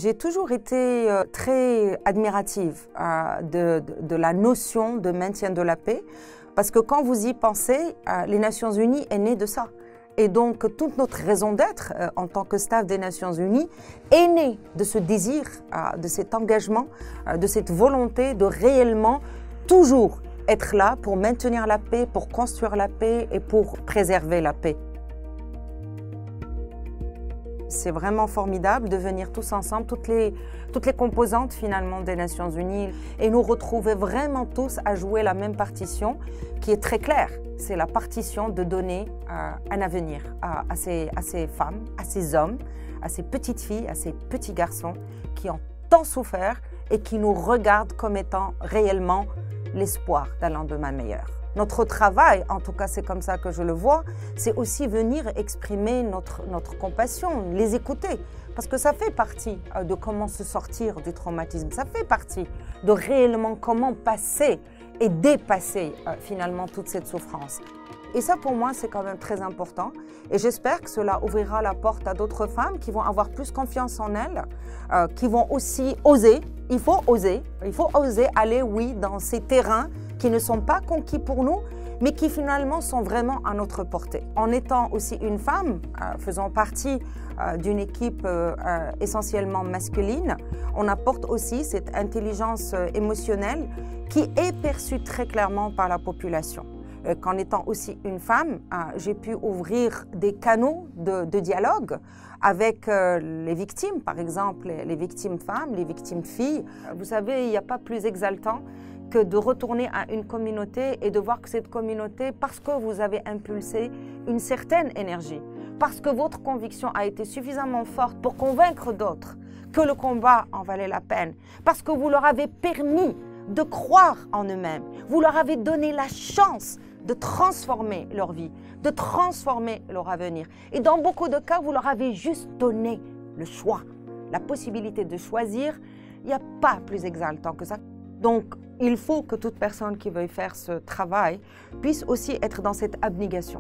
J'ai toujours été très admirative de la notion de maintien de la paix, parce que quand vous y pensez, les Nations Unies est née de ça. Et donc, toute notre raison d'être en tant que staff des Nations Unies est née de ce désir, de cet engagement, de cette volonté de réellement toujours être là pour maintenir la paix, pour construire la paix et pour préserver la paix. C'est vraiment formidable de venir tous ensemble, toutes les composantes finalement des Nations Unies, et nous retrouver vraiment tous à jouer la même partition qui est très claire. C'est la partition de donner un avenir à ces femmes, à ces hommes, à ces petites filles, à ces petits garçons qui ont tant souffert et qui nous regardent comme étant réellement l'espoir d'un lendemain meilleur. Notre travail, en tout cas c'est comme ça que je le vois, c'est aussi venir exprimer notre compassion, les écouter. Parce que ça fait partie de comment se sortir du traumatisme, ça fait partie de réellement comment passer et dépasser finalement toute cette souffrance. Et ça pour moi c'est quand même très important et j'espère que cela ouvrira la porte à d'autres femmes qui vont avoir plus confiance en elles, qui vont aussi oser. Il faut oser aller, oui, dans ces terrains qui ne sont pas conquis pour nous, mais qui finalement sont vraiment à notre portée. En étant aussi une femme, faisant partie d'une équipe essentiellement masculine, on apporte aussi cette intelligence émotionnelle qui est perçue très clairement par la population. Qu'en étant aussi une femme, j'ai pu ouvrir des canaux de dialogue avec les victimes, par exemple, les victimes femmes, les victimes filles. Vous savez, il n'y a pas plus exaltant que de retourner à une communauté et de voir que cette communauté, parce que vous avez impulsé une certaine énergie, parce que votre conviction a été suffisamment forte pour convaincre d'autres que le combat en valait la peine, parce que vous leur avez permis de croire en eux-mêmes, vous leur avez donné la chance de transformer leur vie, de transformer leur avenir. Et dans beaucoup de cas, vous leur avez juste donné le choix, la possibilité de choisir. Il n'y a pas plus exaltant que ça. Donc, il faut que toute personne qui veuille faire ce travail puisse aussi être dans cette abnégation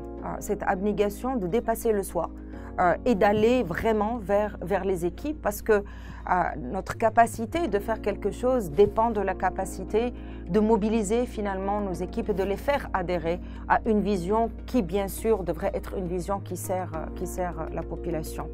de dépasser le soi et d'aller vraiment vers les équipes, parce que notre capacité de faire quelque chose dépend de la capacité de mobiliser finalement nos équipes et de les faire adhérer à une vision qui, bien sûr, devrait être une vision qui sert la population.